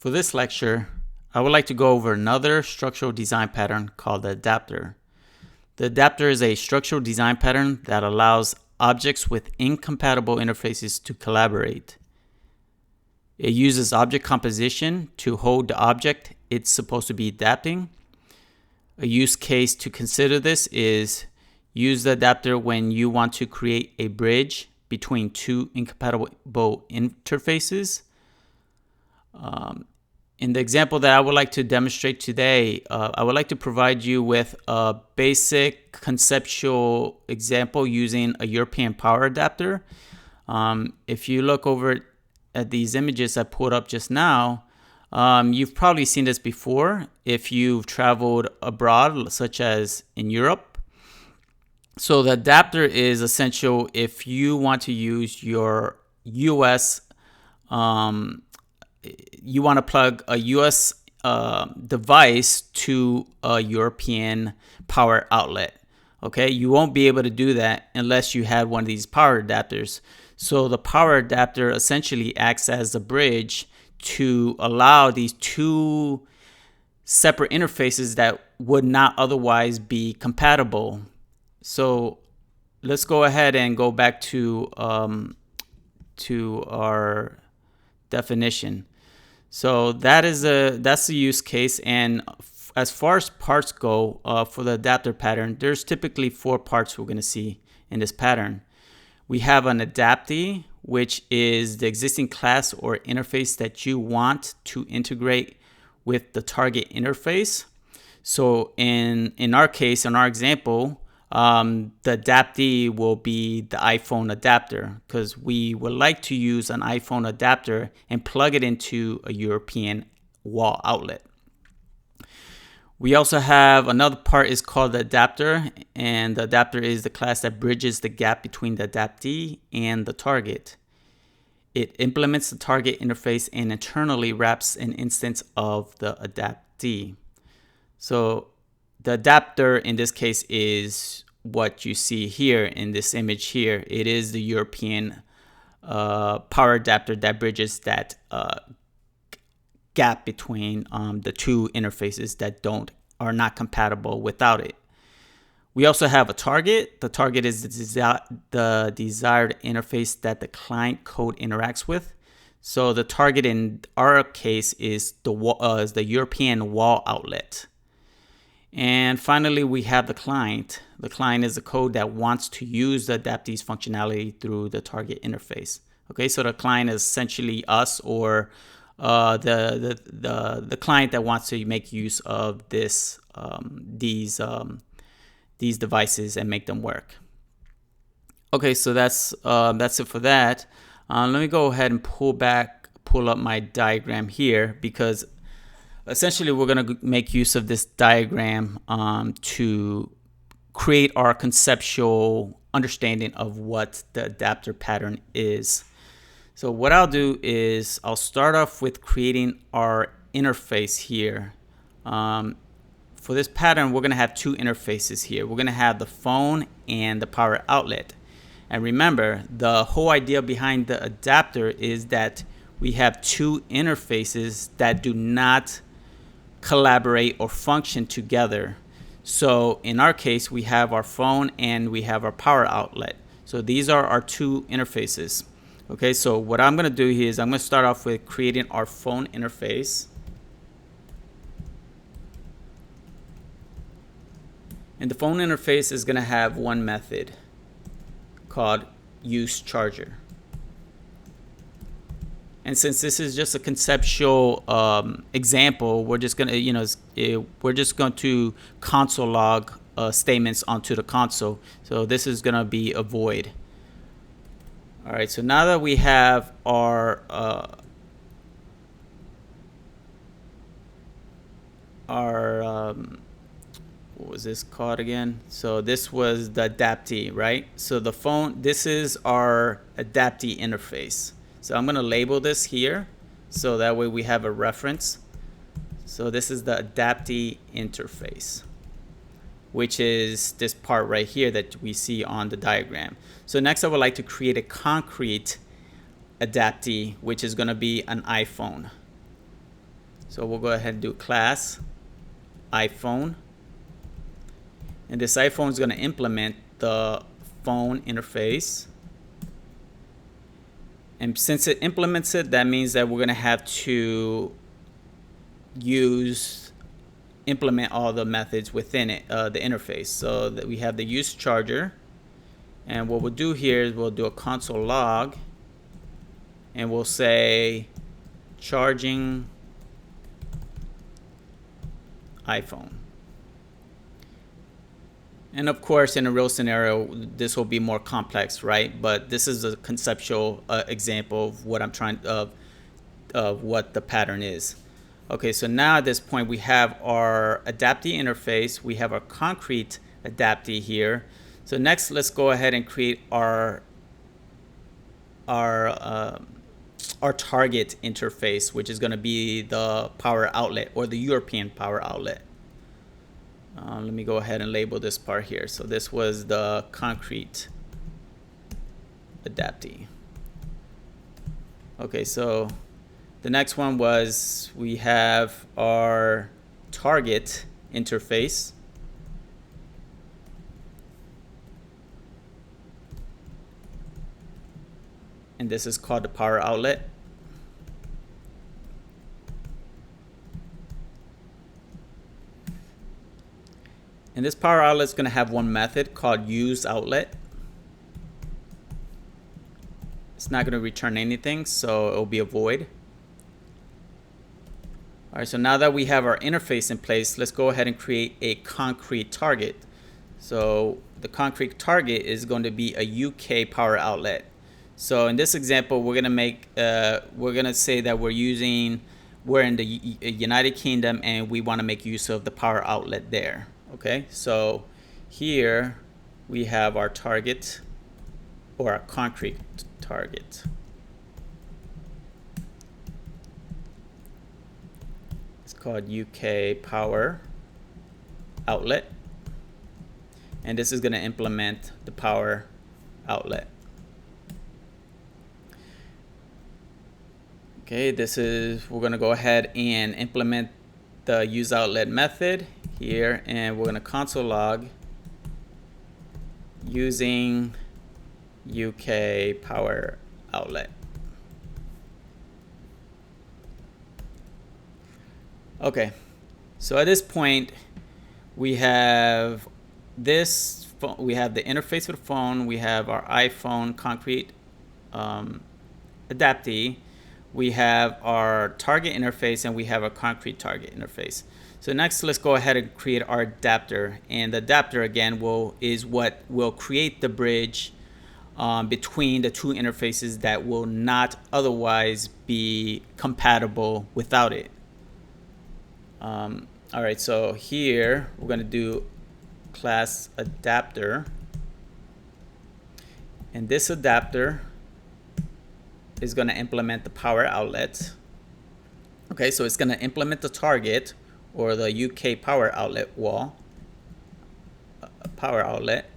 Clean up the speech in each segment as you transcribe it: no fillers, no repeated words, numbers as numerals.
For this lecture, I would like to go over another structural design pattern called the adapter. The adapter is a structural design pattern that allows objects with incompatible interfaces to collaborate. It uses object composition to hold the object it's supposed to be adapting. A use case to consider this is use the adapter when you want to create a bridge between two incompatible interfaces. In the example that I would like to demonstrate today, I would like to provide you with a basic conceptual example using a European power adapter. If you look over at these images I pulled up just now, you've probably seen this before if you've traveled abroad, such as in Europe. So the adapter is essential if you want to use your US you want to plug a US device to a European power outlet. Okay, you won't be able to do that unless you had one of these power adapters. So the power adapter essentially acts as a bridge to allow these two separate interfaces that would not otherwise be compatible. So let's go ahead and go back to our definition. So that's the use case, and as far as parts go for the adapter pattern, there's typically 4 parts we're going to see in this pattern. We have an adaptee, which is the existing class or interface that you want to integrate with the target interface. So in our case, in our example, the adaptee will be the iPhone adapter, because we would like to use an iPhone adapter and plug it into a European wall outlet. We also have another part is called the adapter, and the adapter is the class that bridges the gap between the adaptee and the target. It implements the target interface and internally wraps an instance of the adaptee. So the adapter in this case is what you see here in this image here. It is the European power adapter that bridges that gap between the two interfaces that are not compatible without it. We also have a target. The target is the desired interface that the client code interacts with. So the target in our case is the European wall outlet. And finally, we have the client. The client is the code that wants to use the adaptee's functionality through the target interface. Okay, so the client is essentially us, or the client that wants to make use of these devices and make them work. Okay, so that's it for that. Let me go ahead and pull up my diagram here, because essentially we're going to make use of this diagram to create our conceptual understanding of what the adapter pattern is. So what I'll do is I'll start off with creating our interface here. For this pattern, we're going to have 2 interfaces here. We're going to have the phone and the power outlet. And remember, the whole idea behind the adapter is that we have 2 interfaces that do not collaborate or function together. So in our case, we have our phone and we have our power outlet. So these are our 2 interfaces. Okay, so what I'm going to do here is I'm going to start off with creating our phone interface. And the phone interface is going to have one method called useCharger. And since this is just a conceptual example, we're just going to console log statements onto the console. So this is going to be a void. All right, so now that we have our what was this called again? So this was the adaptee, right? So the phone, this is our adaptee interface. So I'm going to label this here, so that way we have a reference. So this is the adaptee interface, which is this part right here that we see on the diagram. So next I would like to create a concrete adaptee, which is going to be an iPhone. So we'll go ahead and do class iPhone. And this iPhone is going to implement the phone interface. And since it implements it, that means that we're going to have to implement all the methods within it, the interface. So that we have the use charger. And what we'll do here is we'll do a console log. And we'll say charging iPhone. And of course, in a real scenario, this will be more complex, right? But this is a conceptual example of what I'm trying of what the pattern is. Okay, so now at this point, we have our adaptee interface. We have our concrete adaptee here. So next, let's go ahead and create our target interface, which is going to be the power outlet or the European power outlet. Let me go ahead and label this part here. So this was the concrete adaptee. Okay, so the next one was we have our target interface. And this is called the power outlet. And this power outlet is going to have one method called use outlet. It's not going to return anything, so it will be a void. All right, so now that we have our interface in place, let's go ahead and create a concrete target. So the concrete target is going to be a UK power outlet. So in this example, we're going to say that we're in the United Kingdom and we want to make use of the power outlet there. Okay, so here we have our target or our concrete target. It's called UK power outlet. And this is going to implement the power outlet. Okay, we're going to go ahead and implement the use outlet method here, and we're going to console log using UK power outlet. Okay, so at this point we have this phone, we have the interface with the phone, we have our iPhone concrete adaptee, we have our target interface, and we have a concrete target interface. So next, let's go ahead and create our adapter. And the adapter, again, is what will create the bridge between the two interfaces that will not otherwise be compatible without it. All right, so here we're going to do class adapter. And this adapter is going to implement the power outlet. Okay, so it's going to implement the target or the UK power outlet power outlet.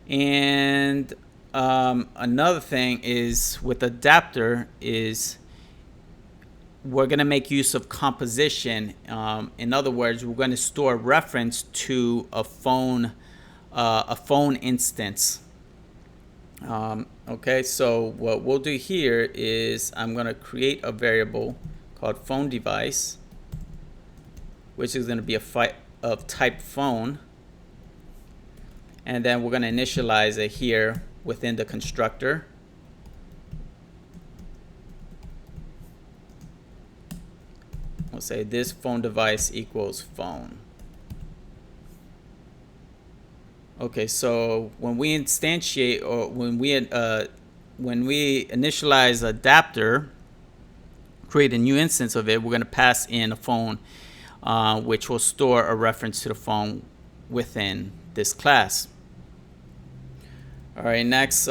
And another thing is with adapter is we're going to make use of composition. In other words, we're going to store reference to a phone instance. Okay, so what we'll do here is I'm going to create a variable called phone device, which is going to be of type phone, and then we're going to initialize it here within the constructor. We'll say this phone device equals phone. Okay, so when we instantiate or when we initialize adapter, create a new instance of it, we're going to pass in a phone, which will store a reference to the phone within this class. All right, next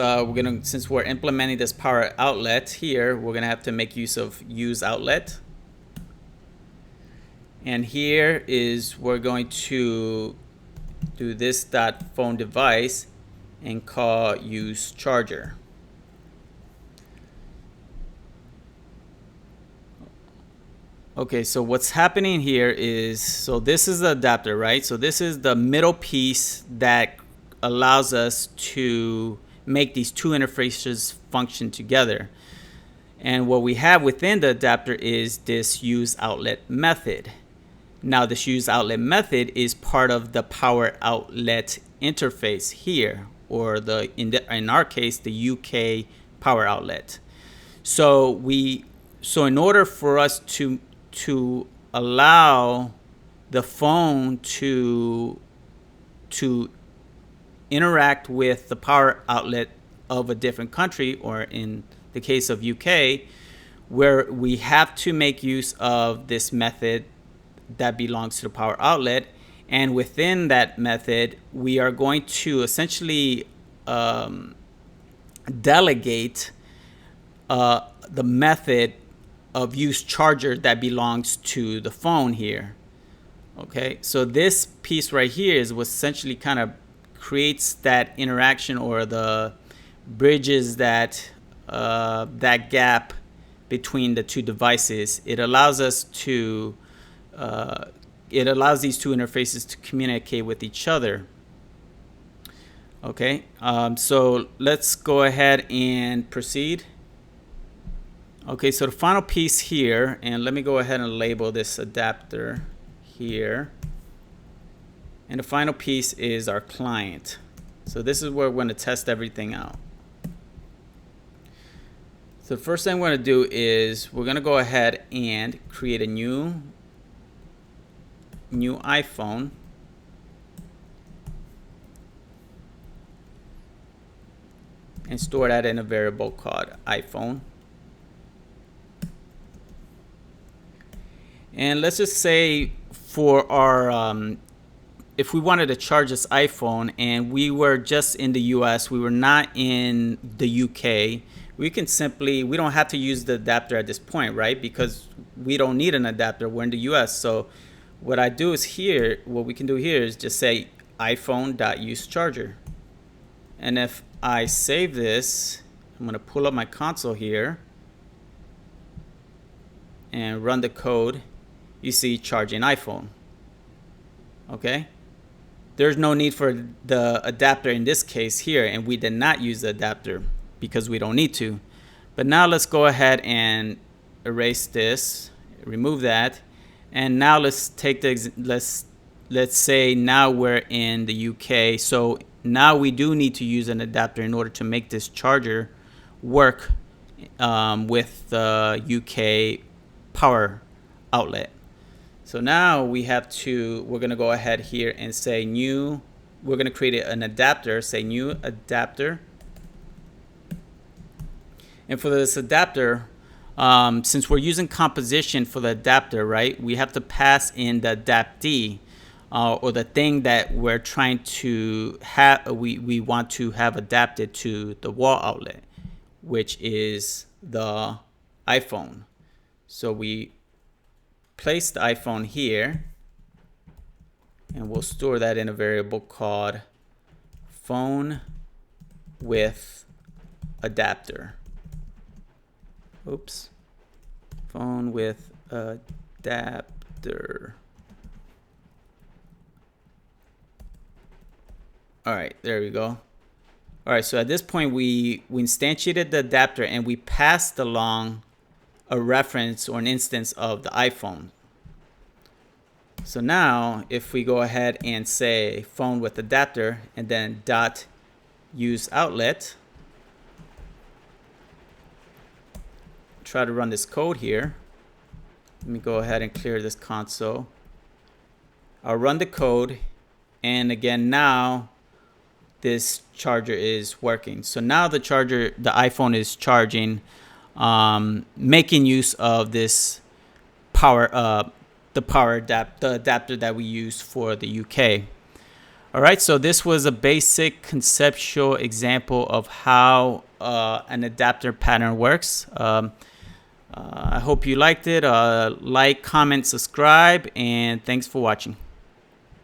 since we're implementing this power outlet here, we're going to have to make use of use outlet. And here is we're going to do this dot phone device and call use charger. Okay, so what's happening here is, so this is the adapter, right? So this is the middle piece that allows us to make these two interfaces function together. And what we have within the adapter is this use outlet method. Now this use outlet method is part of the power outlet interface here, or in our case, the UK power outlet. So in order for us to allow the phone to interact with the power outlet of a different country, or in the case of UK, where we have to make use of this method that belongs to the power outlet, and within that method we are going to essentially delegate the method of use charger that belongs to the phone here. Okay, so this piece right here is what essentially kind of creates that interaction, or the bridges that that gap between the two devices. It allows us to it allows these two interfaces to communicate with each other. Okay, so let's go ahead and proceed. Okay, so the final piece here, and let me go ahead and label this adapter here. And the final piece is our client. So this is where we're going to test everything out. So the first thing we're going to do is we're going to go ahead and create a new iPhone. And store that in a variable called iPhone. And let's just say for our, if we wanted to charge this iPhone and we were just in the US, we were not in the UK, we don't have to use the adapter at this point, right? Because we don't need an adapter, we're in the US. So what we can do here is just say iPhone.useCharger. And if I save this, I'm going to pull up my console here and run the code. You see charging iPhone. Okay, there's no need for the adapter in this case here, and we did not use the adapter because we don't need to. But now let's go ahead and erase this, remove that, and now let's take let's say now we're in the UK. So now we do need to use an adapter in order to make this charger work with the UK power outlet. So now we're going to go ahead here and say we're going to create an adapter, say new adapter. And for this adapter, since we're using composition for the adapter, right, we have to pass in the adaptee, or the thing that we're trying to have, we want to have adapted to the wall outlet, which is the iPhone. So we place the iPhone here, and we'll store that in a variable called phone with adapter. Oops. Phone with adapter. All right, there we go. All right, so at this point we instantiated the adapter and we passed along a reference or an instance of the iPhone. So now if we go ahead and say phone with adapter and then dot use outlet, try to run this code here. Let me go ahead and clear this console. I'll run the code, and again now this charger is working. So now the iPhone is charging, making use of this the adapter that we use for the UK. All right, so this was a basic conceptual example of how an adapter pattern works. I hope you liked it. Like, comment, subscribe, and thanks for watching.